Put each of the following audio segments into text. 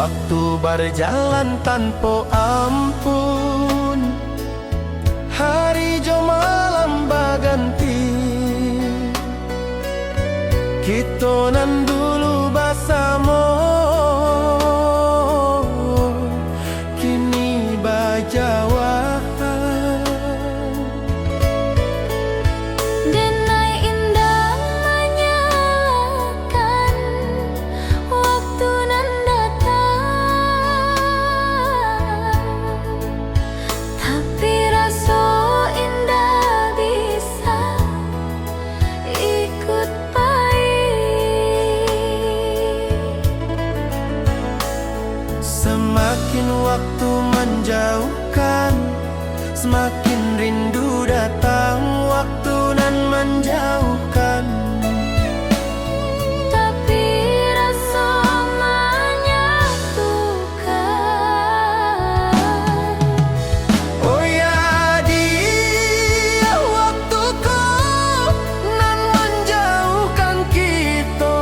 Waktu berjalan tanpa ampun, hari jo malam baganti. Kita nan dulu bersama, kini berjauhan. Denai indah menyakan waktu nan datang, tapi rasa indah bisa ikut Semakin waktu menjauhkan, semakin rindu datang. Waktu nan menjauhkan, tapi rasa menyatukan. oh ya dia waktuku nan menjauhkan kita.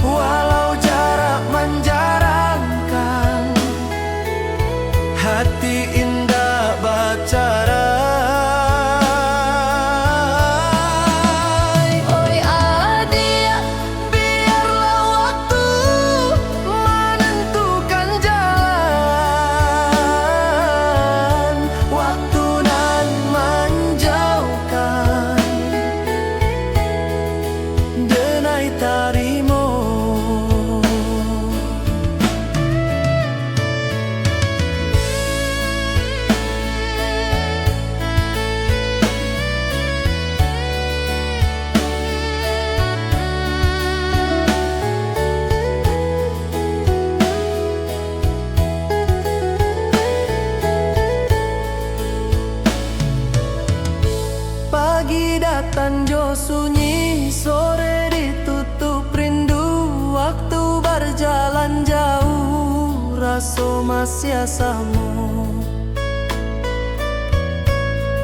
Walau jarak menjarangkan, hati indah bicara. Oi adik, Biarlah waktu menentukan jalan. Waktu nan menjauhkan, denai tarimo. Pagi datang jo sunyi, sore ditutup rindu. Waktu berjalan jauh, rasa masih sama.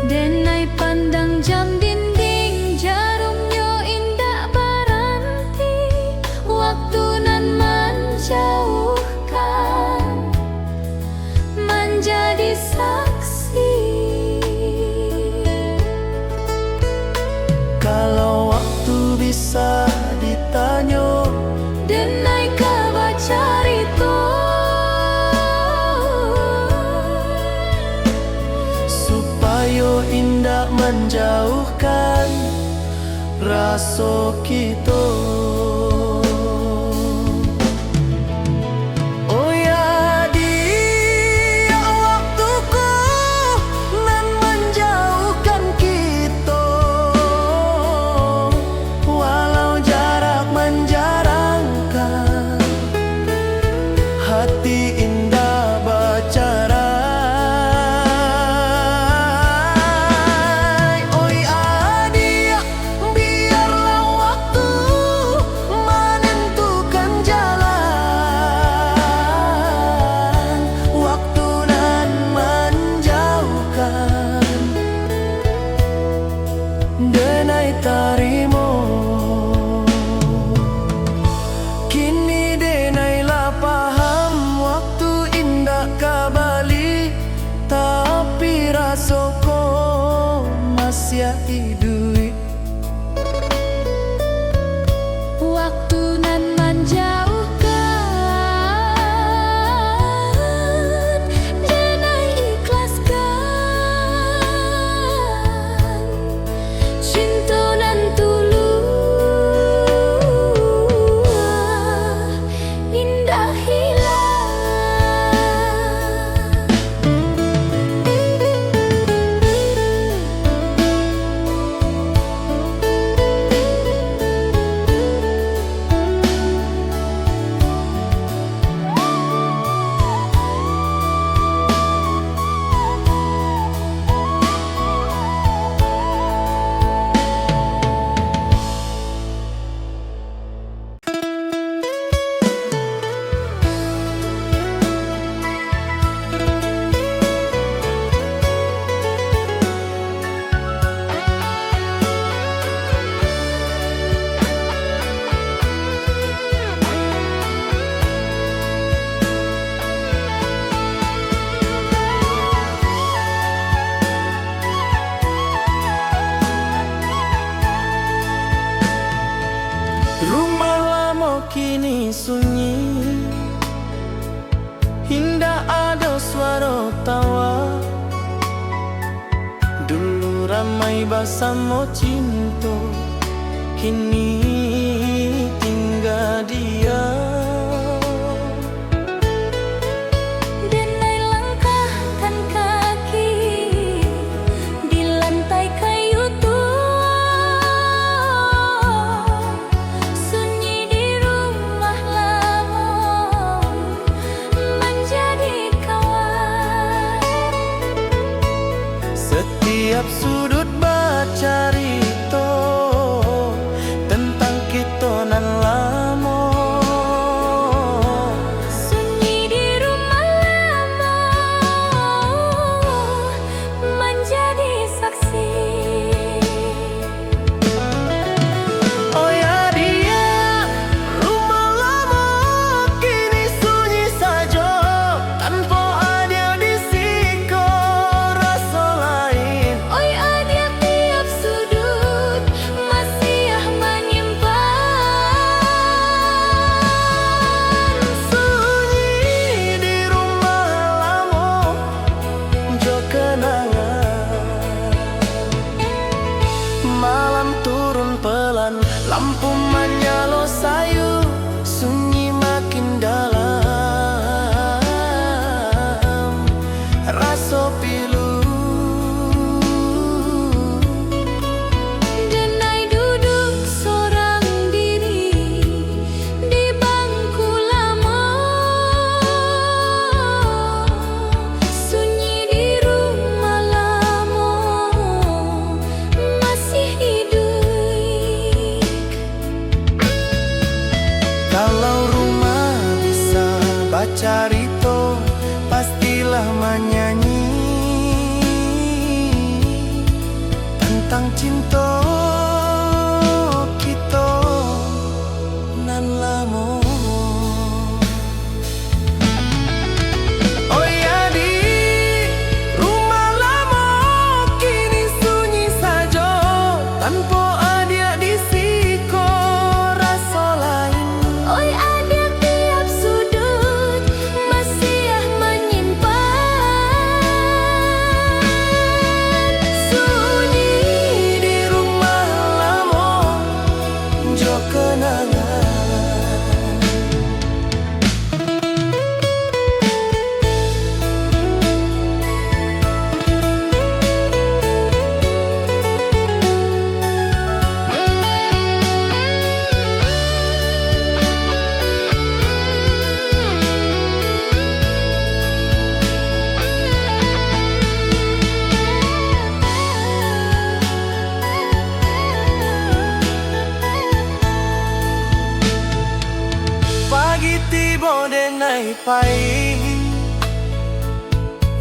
denai pandang jam dinding, jarumnya indah berhenti. Waktu nan menjauhkan, menjadi saksi. Kalau waktu bisa ditanya, Denai kabaca rito, supaya indah menjauhkan rasa kita. Oh ya dia waktuku nan menjauhkan kita. Walau jarak menjarangkan, hati indah bicara. Oi adik, biarlah waktu menentukan jalan. Waktu nan menjauhkan, denai tarimo. Kini denailah paham, waktu indah kembali, tapi rasaku masih hidup. waktu nan menjauhkan, denai ikhlaskan. Cinta nan tulus, indah hilang. damai bersama cinta, kini tinggal diam. Denai langkahkan kaki di lantai kayu tua, sunyi di rumah lama menjadi kawan. Setiap sudut bercerita tentang kita nan lama. Sunyi di rumah lama menjadi saksi. Oh ya dia, rumah lama kini sunyi saja, tanpa ada di siko rasa lain. Oi ada tiap sudut masih menyimpan Sunyi di rumah lama, jo kenangan. Malam turun pelan, lampu menyala sayu, sunyi makin dalam, rasa pilu. Denai duduk seorang diri di bangku lama, sunyi di rumah lama masih hidup. Kalau rumah bisa baca rito, pastilah menyanyi tentang cinta kita nan lama. Oh ya di rumah lama kini sunyi saja, tanpa ada di siko rasa lain. Oi ada tiap sudut masih menyimpan Sunyi di rumah lama, jo kenangan. Pagi tiba denai pai,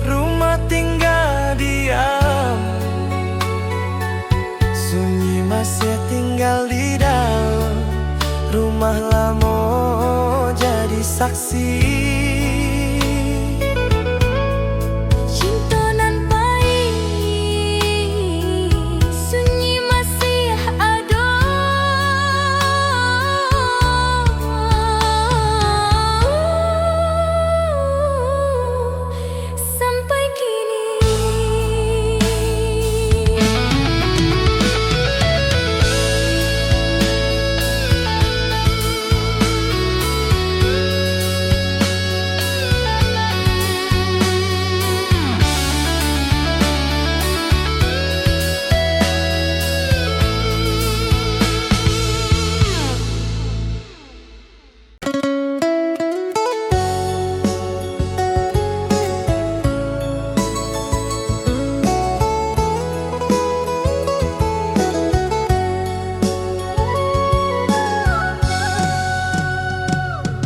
rumah tinggal diam, sunyi masih tinggal di dalam, rumah lama jadi saksi. cinta nan pahit, sunyi masih ada. Sampai kini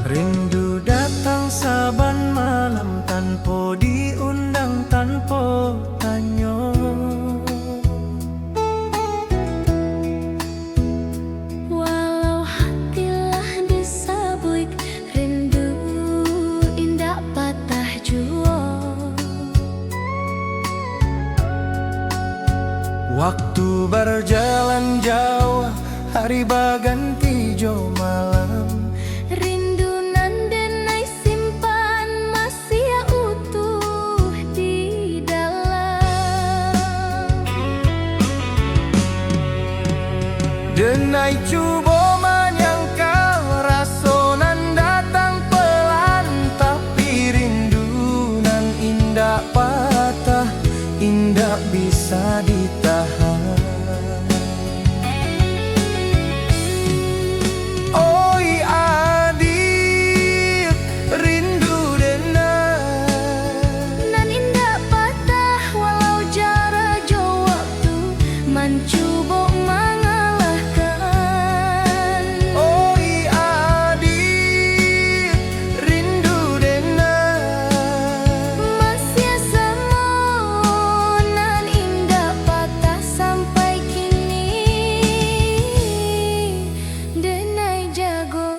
Rindu datang saban malam, tanpa diundang, tanpa tanya. walau hatilah disabuk, rindu indah patah jua. Waktu berjalan jauh, hari berganti jo malam. Rindu nan denai simpan masih utuh di dalam. Denai cubo menyangkal rasonan datang pelan, tapi rindu nan indah patah, indah bisa ditahan. Oi adik, rindu denai Nan indah patah walau jarak jauh waktu mencoba mengalahkan. Oi adik, rindu denai Masih sama nan indah patah sampai kini. Denai jago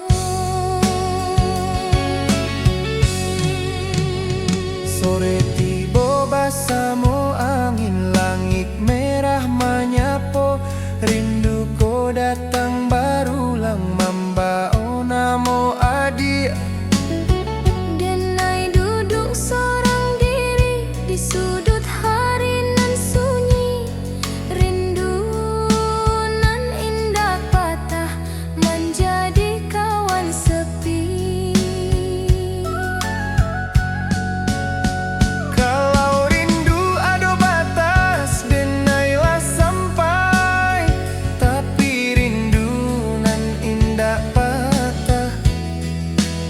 sore tiba basamo angin langit merah menyapo, rindu ko datang barulang mambao namo adik. Denai duduk seorang diri di sudut hari nan sunyi. Rindu nan indah patah menjadi kawan sepi. Kalau rindu ada batas, denailah sampai, tapi rindu nan indah patah,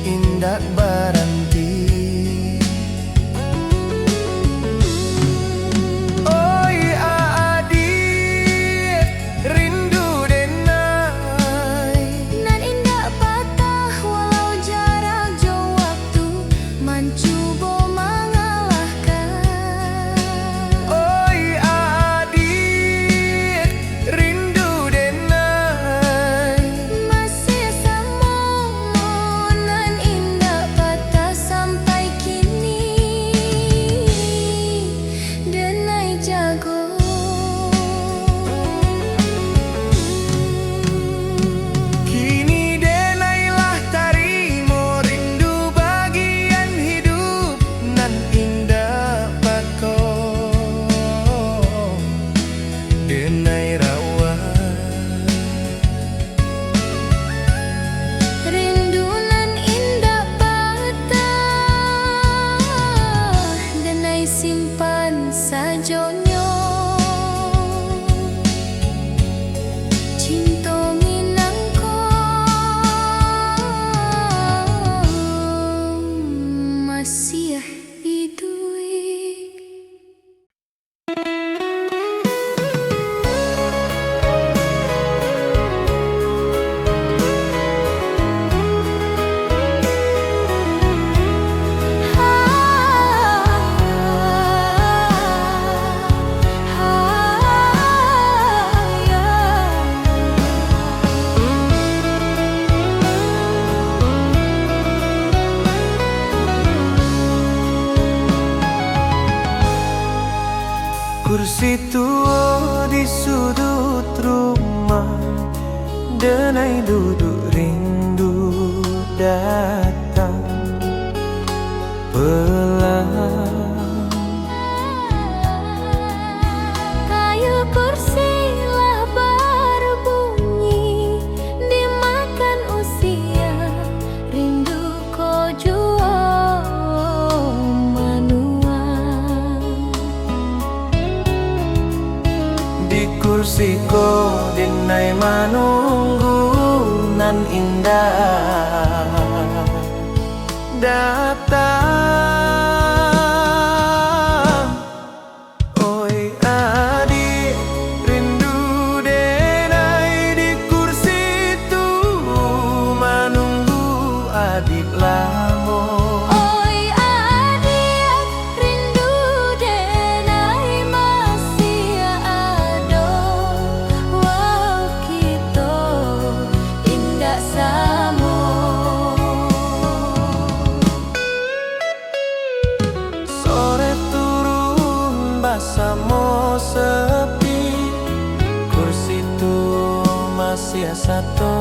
indah berhenti. Oi adik, rindu denai Nan indah patah walau jarak jauh waktu mencoba mengalahkan. Oi adik, rindu denai Masih sama nan indah patah sampai kini. Denai jago kini denailah tarimo rindu bagian hidup nan indah bako. Denai rawat rindu nan indah patah. Denai simpan sajonyo cinta minangko masih hidup. kursi tua di sudut rumah, denai duduk rindu datang pelan. Kayu kursi lah berbunyi dimakan usia. Rindu ko jua menua. Di kursi ko denai menunggu nan indah datang. Oi adik, rindu denai di kursi itu menunggu adik lamo. Oi adik, rindu denai masih ado. Wow kita indah samo. Sore turun basamo sepi, kursi itu masih satu.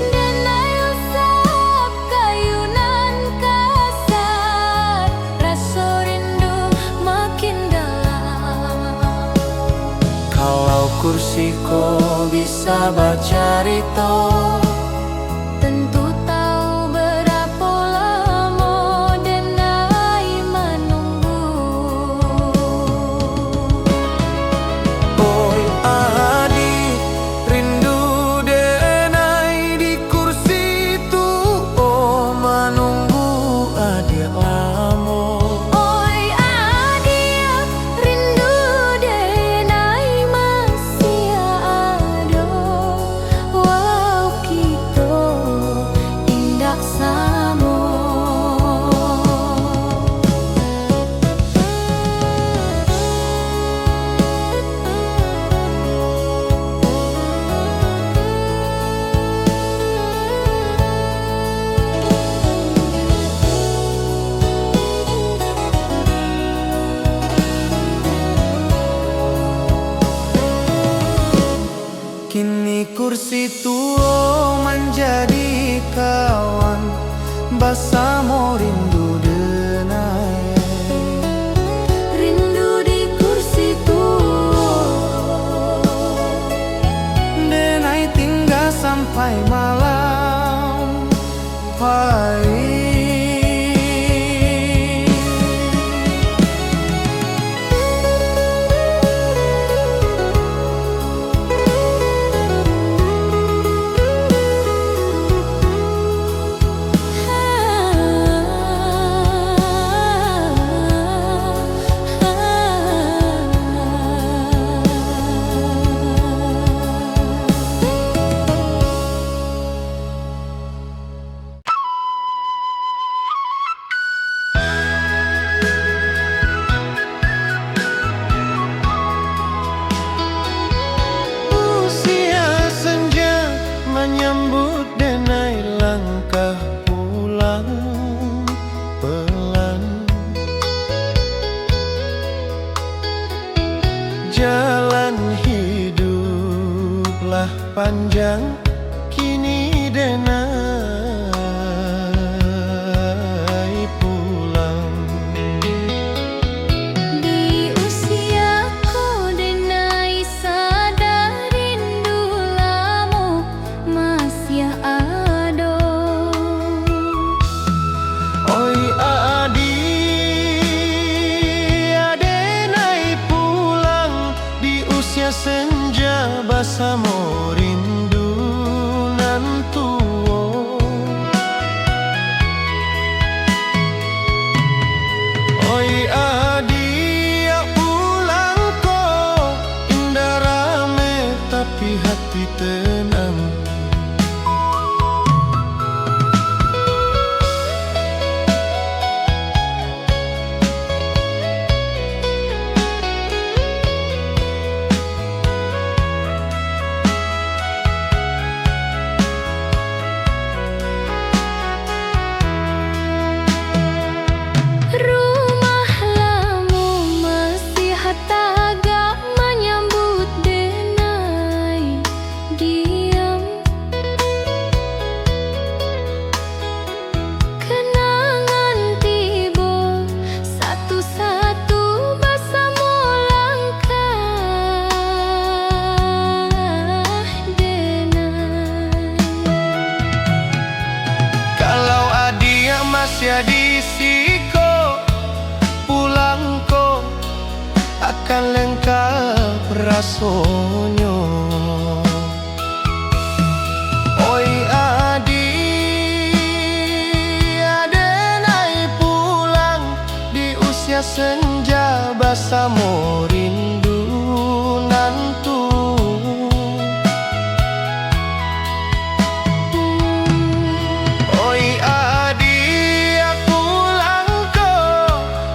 Denai usap kayunan kasar. Rasa rindu makin dalam. Kalau kursi ko bisa bacarito. Tentu tahu berapa lama Denai menunggu. Oi adik, rindu Denai di kursi tu. Oh menunggu adik lama. Oi adik, rindu Denai masih ada. Wow kita indah sama. Kini kursi tua menjadi kawan bersama rindu Denai. Rindu di kursi tua. Denai tinggal sampai malam pahit. Usia senja menyambut Denai langkah pulang pelan. Jalan hiduplah panjang, kini Denai pulang. Di usiaku Denai sadar rindu lamu masih ada. Oi adik, Denai pulang di usia senja bersama rindu nan tua. Oi adik, pulang ko indah rame tapi hati tenang. Rumah lamu masih tagak menyambut Denai diam. Kenangan tiba satu-satu bersama langkah Denai. Kalau adik masih di siko, pulang ko akan lengkap rasanya. Oi adik, Denai pulang di usia senja bersama rindu nan tua. Oi adik, pulang ko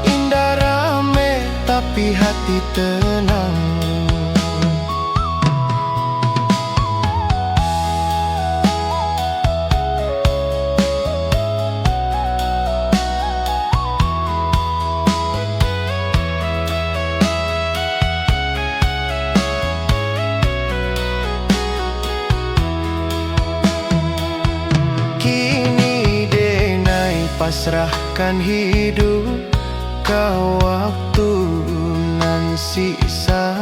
indah rame tapi hati tenang. Kini Denai pasrahkan hidup ke waktu nan sisa.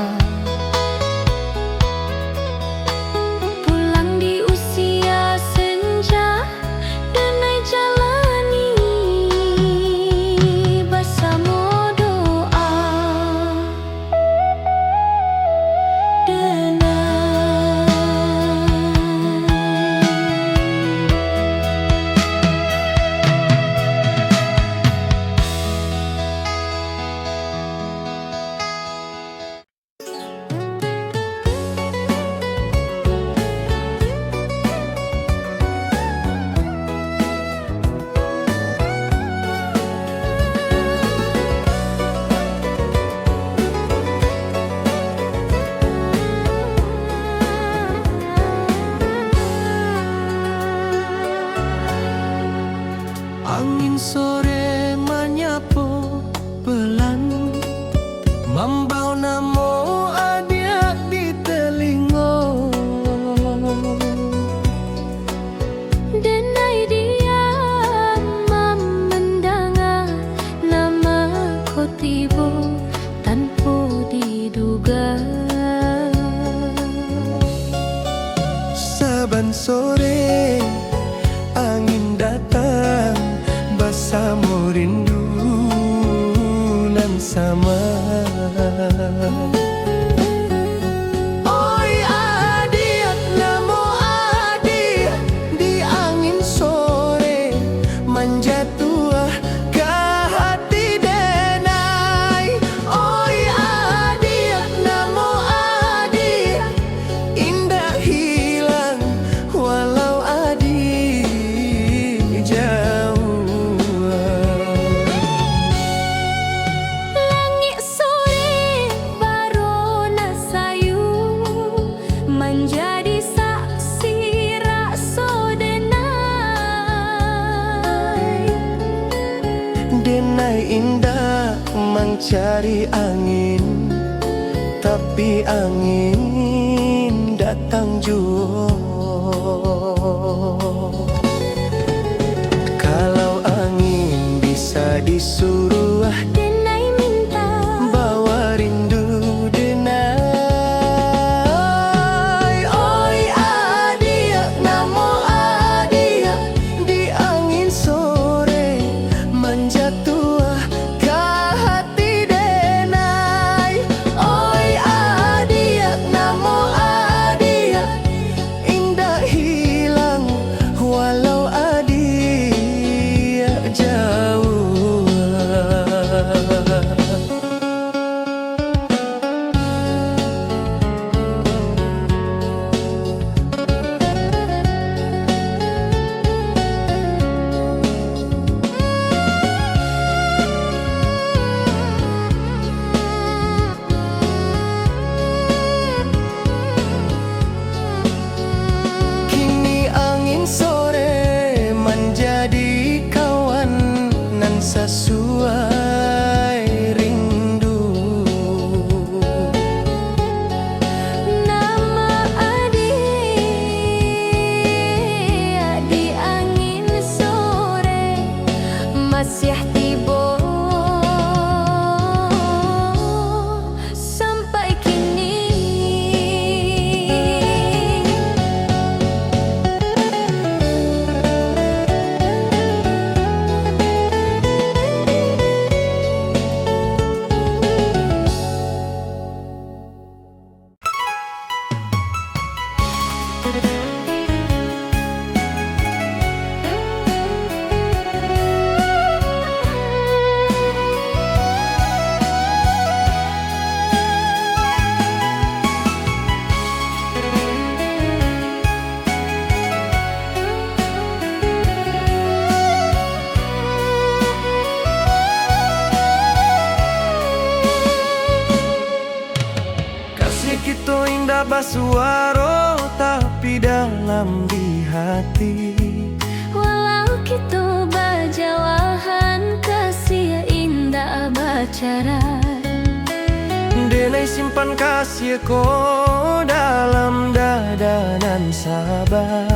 sore, angin datang bersama rindu nan sama. Oi adik, namo adik, di angin sore menjatuh ke hati denai. Oi adik, namo adik, indah hilang walau adik jauh. Langit sore barona sayu menjadi saksi rasa denai. Denai indah mencari angin, tapi angin datang jua. Kalau angin bisa disuruh, Denai minta bawa rindu denai. Oi adik, namo adik, di angin sore menjatuh ke hati denai. Oi adik, namo adik, indah hilang walau adik jauh. Kini angin sore menjadi kawan nan sesuai rindu. nama adik di angin sore masih tiba sampai kini. Kasih kita indah basuara, tapi dalam di hati. Walau kita berjauhan, kasih indah bacara. Denai simpan kasih ko dalam dada nan sabar.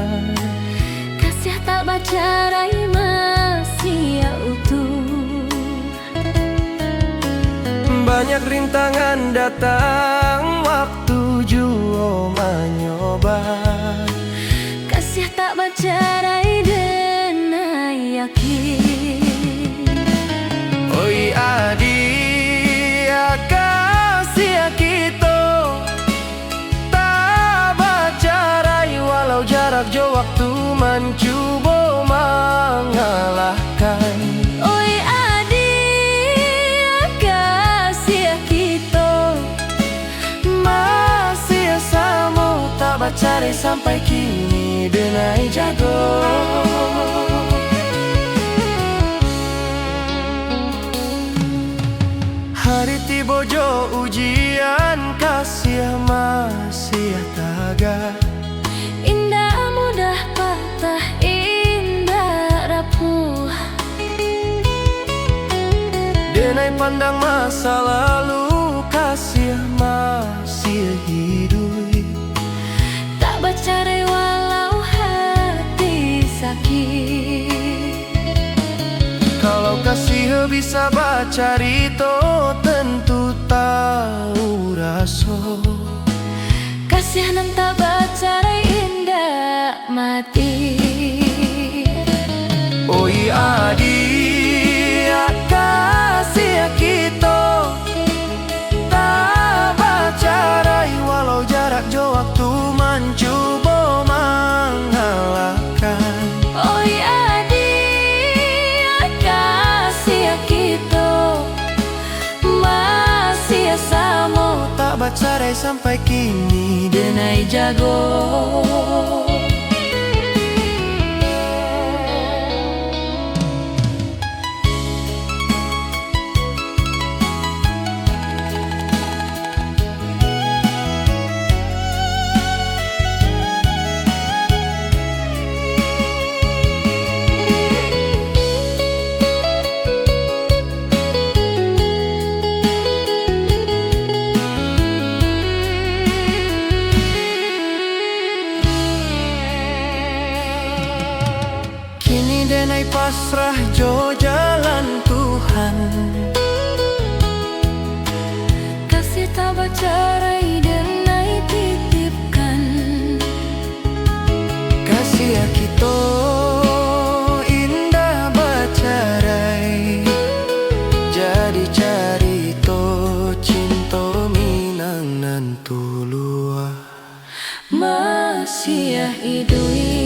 Kasih tak bacarai masih utuh. Banyak rintangan datang, waktu jua menyoba. Kasih tak bacarai denai yakin. Oi adik, kasih kita tak bacarai walau jarak jauh, waktu mencoba mengalahkan. Oi adik, kasih kita Masih sama tak bacarai sampai kini denai jago. Hari tiba jo ujian, kasih masih taga. indah mudah patah, indah rapuh. Denai pandang masa lalu, kasih masih hidup. Tak bacarai walau hati sakit. Kalau kasih bisa baca rito, tentu tahu rasa. Kasih nan tak bacarai indah mati. Oi adik kasih kita tak bercerai walau jarak jauh waktu mencoba mengalahkan. Oi adik kasih kita masih sama Tak bercerai sampai kini denai jago. Denai pasrah jo jalan Tuhan. Kasih tak bercerai denai titipkan. Kasih kita indah bercerai jadi carito cinta minang nan tuluah Masih idui.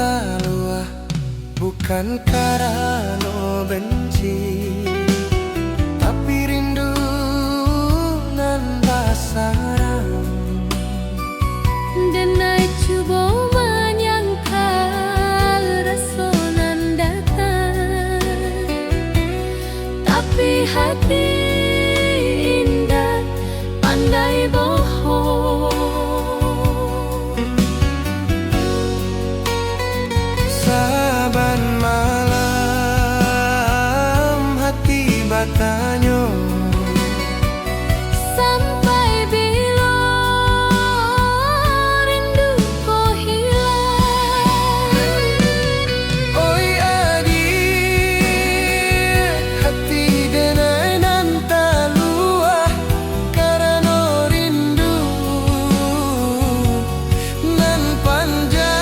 Taluah bukan karena benci, tapi rindu nan pasaran. Denai cuba menyangkal rasa nan datang, tapi hati indah pandai bohong. Saban malam hati bertanya, sampai bila rindu kau hilang. oi adik hati denai nan taluah karena rindu nan panjang.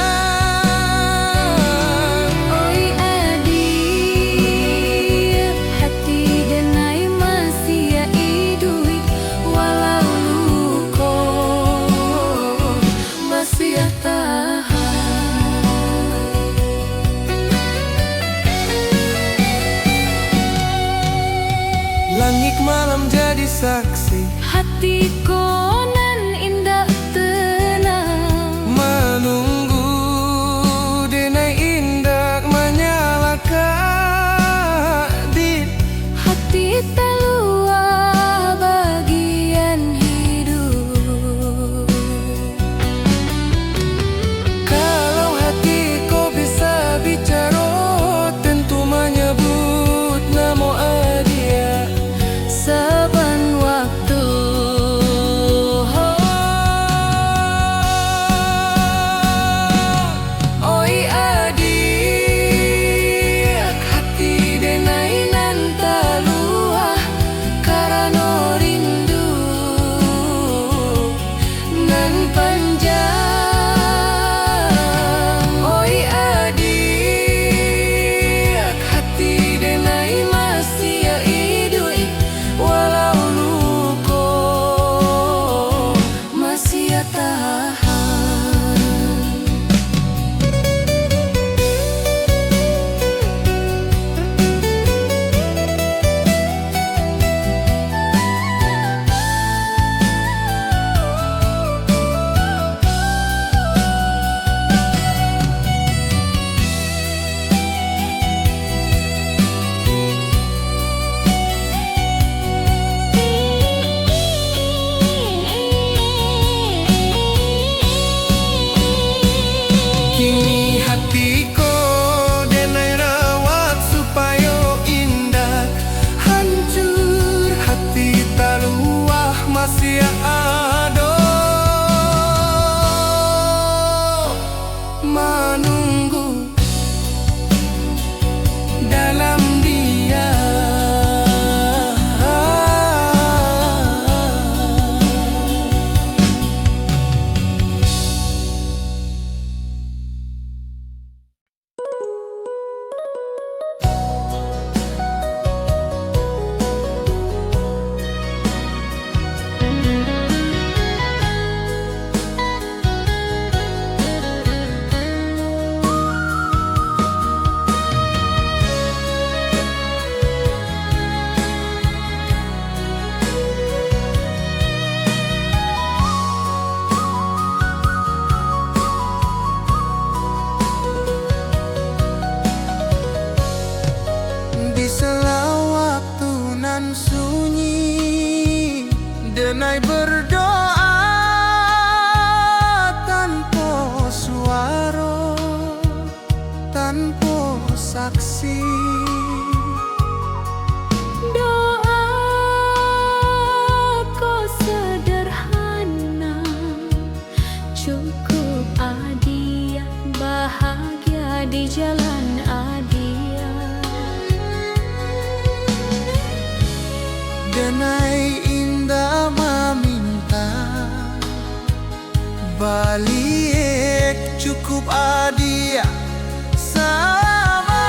Langit malam jadi saksi, Hatiku nan indah tenang, menunggu denai indah menyalakan di hati teluah bagian hidup. Kalau hatiku bisa bicara, tentu menyebut nama dia. Saban waktu tanpa saksi. Doaku sederhana, cukup adia, bahagia di jalan adia. Denai indah meminta balik, cukup adia sama.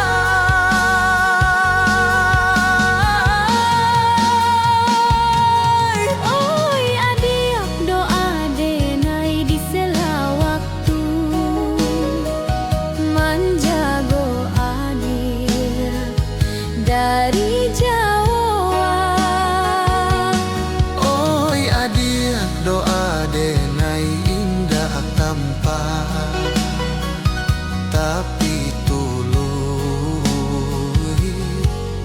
Oi adia, doa denai di sela waktu, menjago adia dari Jawa. Oi adia, doa denai indah tanpa, tapi tuluy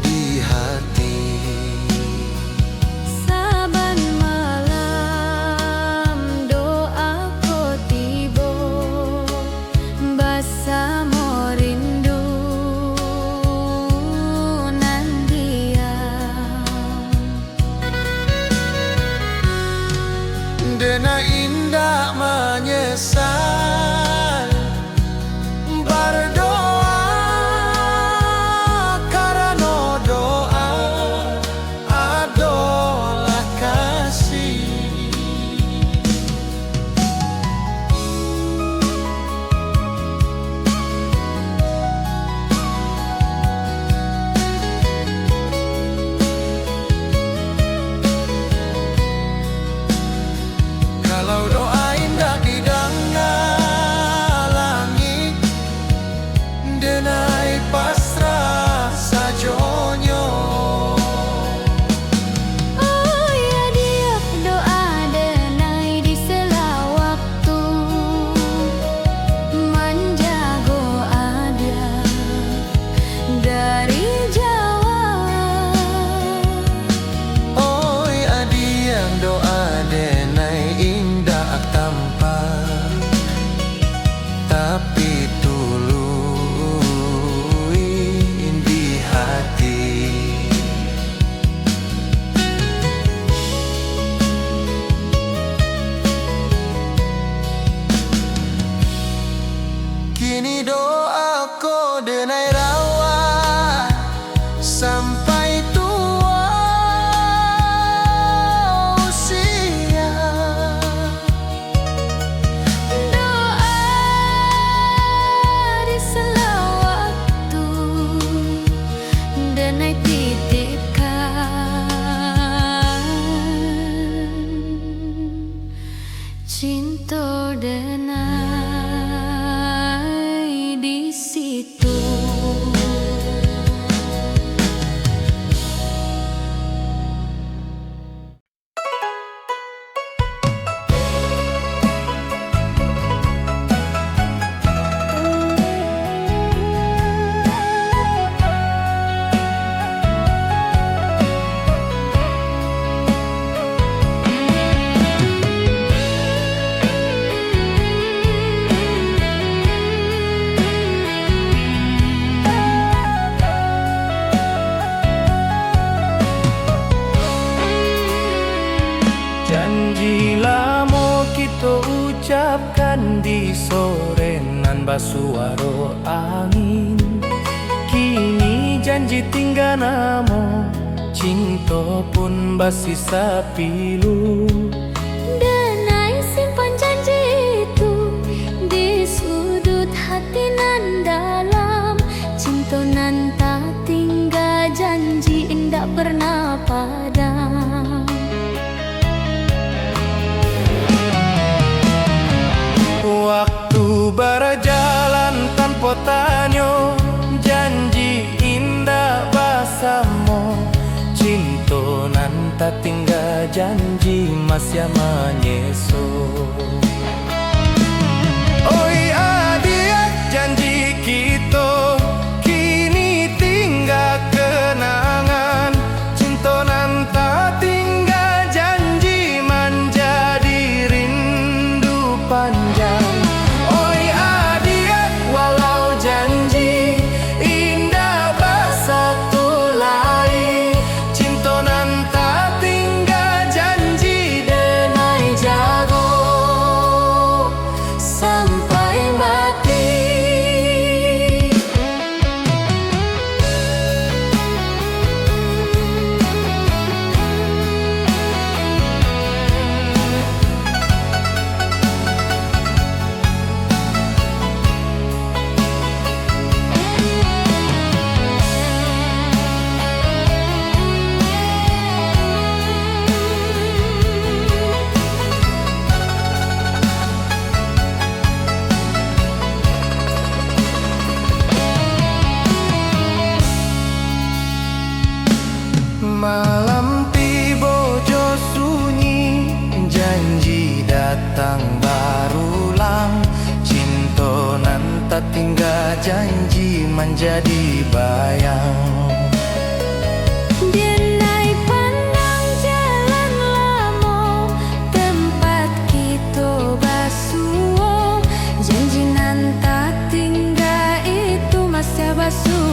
di hati. Saban malam doaku tibo, basamo rindu nan dia. Dena indah menyesal berdoa, karena doa adalah kasih. Kalau doa indah didengar langit, denai pasrah sajonyo. Oi adia, doa denai di sela waktu, menjago adia dari Jawa. Oi adia, doa denai indah tanpa, tapi tuluy di hati. Kini doaku denai rawat sampai tua usia. Doa di sela waktu, denai titipkan cinta denai di situ. Janji lamo kita ucapkan di sore nan basuaro angin. Kini janji tinggal namo, cinta pun basisa pilu. Denai simpan janji itu di sudut hati nan dalam, cinta nan tak tinggal, janji indah pernah padam. Waktu berjalan tanpa tanya, janji indah basamo, cinta nan tak tinggal, janji masih menyeso. Oi adia, janji kita kini tinggal kenangan, cinta nan tak tinggal, janji menjadi rindu panjang. Oi adia, walau janji janji menjadi bayang. Denai pandang jalan lamo, tempat kita basuh. Janji nan tak tinggal itu masih basuh.